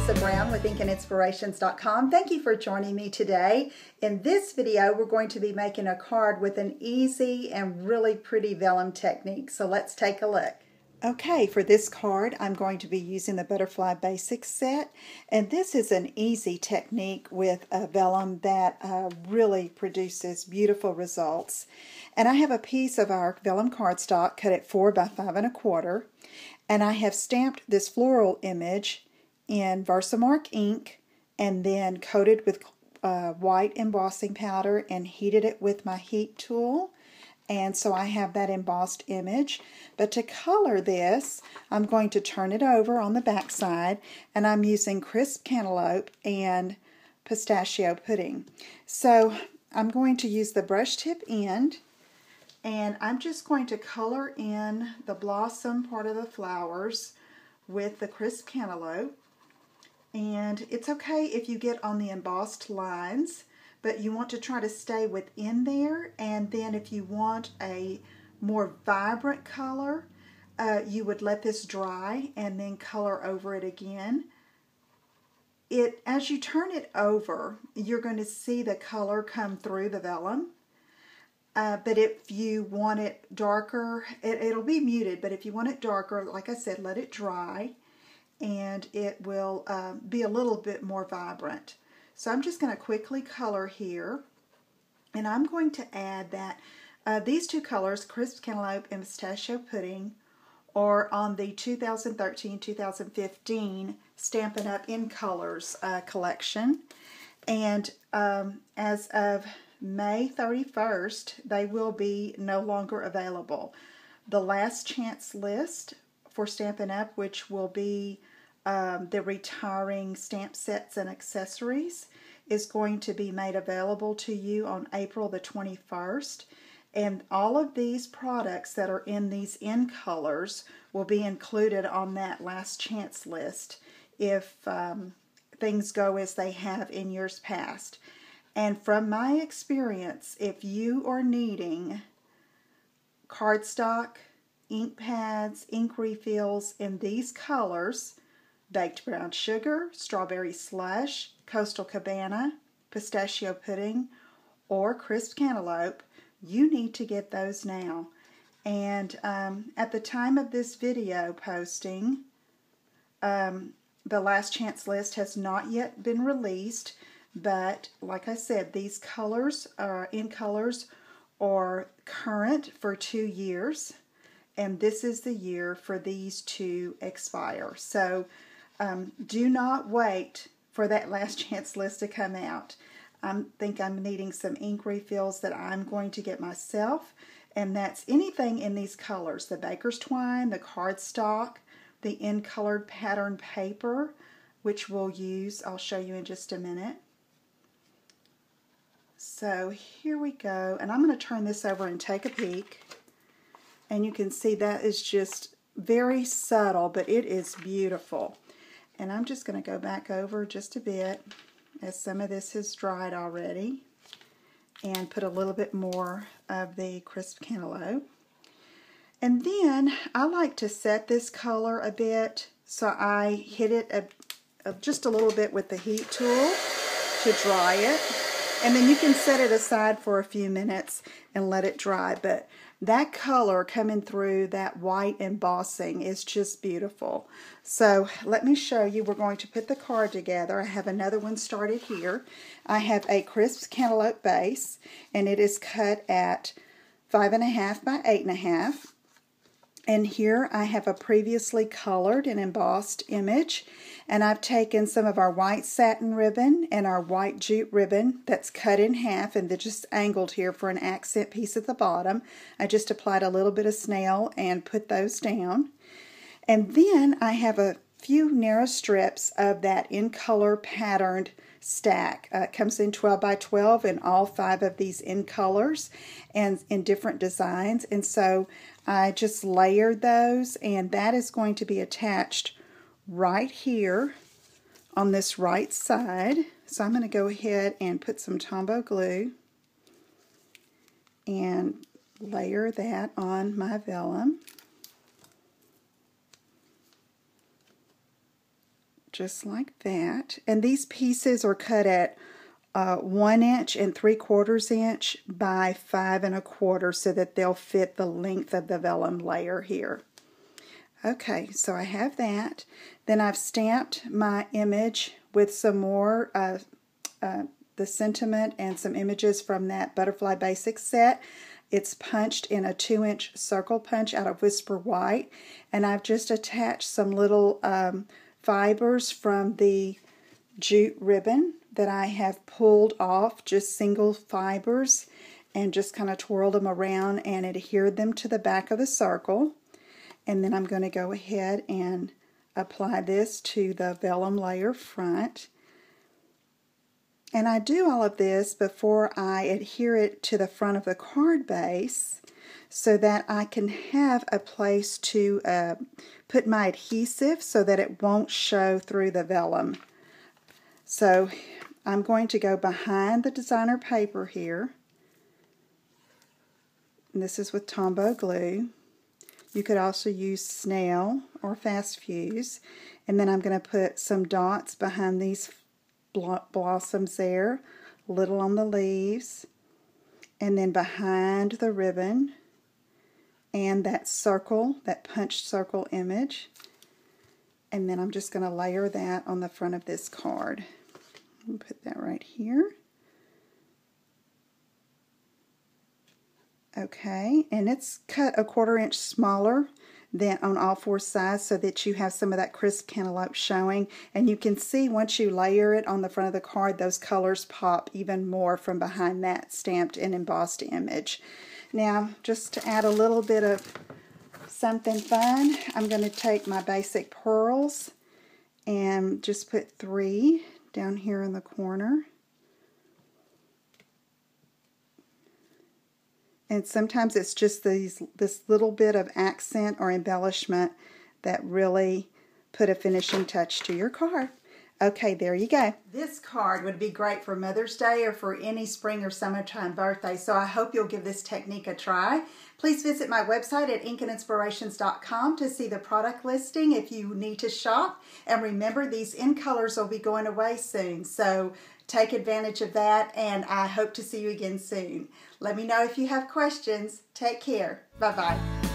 Lisa Brown with InkandInspirations.com. Thank you for joining me today. In this video, we're going to be making a card with an easy and really pretty vellum technique. So let's take a look. Okay, for this card, I'm going to be using the Butterfly Basics set. And this is an easy technique with a vellum that really produces beautiful results. And I have a piece of our vellum cardstock cut at 4 by 5 1/4. And I have stamped this floral image in Versamark ink and then coated with white embossing powder and heated it with my heat tool. And so I have that embossed image. But to color this, I'm going to turn it over on the back side, and I'm using crisp cantaloupe and pistachio pudding. So I'm going to use the brush tip end, and I'm just going to color in the blossom part of the flowers with the crisp cantaloupe. And it's okay if you get on the embossed lines, but you want to try to stay within there. And then if you want a more vibrant color, you would let this dry and then color over it again. As you turn it over, you're going to see the color come through the vellum. But if you want it darker, it'll be muted, but if you want it darker, like I said, let it dry, and it will be a little bit more vibrant. So I'm just going to quickly color here, and I'm going to add that these two colors, crisp cantaloupe and pistachio pudding, are on the 2013-2015 Stampin' Up! In Colors collection. And as of May 31st, they will be no longer available. The last chance list for Stampin' Up!, which will be the retiring stamp sets and accessories, is going to be made available to you on April the 21st. And all of these products that are in these in colors will be included on that last chance list if things go as they have in years past. And from my experience, if you are needing cardstock, ink pads, ink refills in these colors, baked brown sugar, strawberry slush, coastal cabana, pistachio pudding, or crisp cantaloupe, you need to get those now. And at the time of this video posting, the last chance list has not yet been released. But like I said, these colors in colors are current for 2 years, and this is the year for these to expire. So do not wait for that last chance list to come out. I think I'm needing some ink refills that I'm going to get myself, and that's anything in these colors: the baker's twine, the cardstock, the in-colored pattern paper, which we'll use. I'll show you in just a minute. So here we go, and I'm going to turn this over and take a peek, and you can see that is just very subtle, but it is beautiful. And I'm just going to go back over just a bit, as some of this has dried already, and put a little bit more of the crisp cantaloupe. And then I like to set this color a bit, so I hit it just a little bit with the heat tool to dry it. And then you can set it aside for a few minutes and let it dry. But that color coming through that white embossing is just beautiful. So let me show you. We're going to put the card together. I have another one started here. I have a crisp cantaloupe base, and it is cut at 5 1/2 by 8 1/2. And here I have a previously colored and embossed image, and I've taken some of our white satin ribbon and our white jute ribbon that's cut in half and they're just angled here for an accent piece at the bottom. I just applied a little bit of snail and put those down. And then I have a few narrow strips of that in color patterned stack. It comes in 12 by 12 in all 5 of these in colors and in different designs. And so I just layered those, and that is going to be attached right here on this right side. So I'm going to go ahead and put some Tombow glue and layer that on my vellum. just like that. And these pieces are cut at 1 3/4 inch by 5 1/4 so that they'll fit the length of the vellum layer here. Okay, so I have that. Then I've stamped my image with some more the sentiment and some images from that Butterfly Basics set. It's punched in a 2-inch circle punch out of Whisper White, and I've just attached some little fibers from the jute ribbon that I have pulled off, just single fibers, and just kind of twirled them around and adhered them to the back of the circle. And then I'm going to go ahead and apply this to the vellum layer front. And I do all of this before I adhere it to the front of the card base so that I can have a place to put my adhesive so that it won't show through the vellum. So I'm going to go behind the designer paper here. And this is with Tombow glue. You could also use snail or fast fuse. And then I'm going to put some dots behind these blossoms there, little on the leaves, and then behind the ribbon and that circle, that punched circle image. And then I'm just going to layer that on the front of this card. Put that right here. Okay, and it's cut 1/4 inch smaller than on all 4 sides so that you have some of that crisp cantaloupe showing. And you can see once you layer it on the front of the card, those colors pop even more from behind that stamped and embossed image. Now, just to add a little bit of something fun, I'm going to take my basic pearls and just put 3 down here in the corner. And sometimes it's just this little bit of accent or embellishment that really put a finishing touch to your card. Okay, there you go. This card would be great for Mother's Day or for any spring or summertime birthday, so I hope you'll give this technique a try. Please visit my website at inkandinspirations.com to see the product listing if you need to shop. And remember, these in colors will be going away soon, so take advantage of that, and I hope to see you again soon. Let me know if you have questions. Take care. Bye-bye.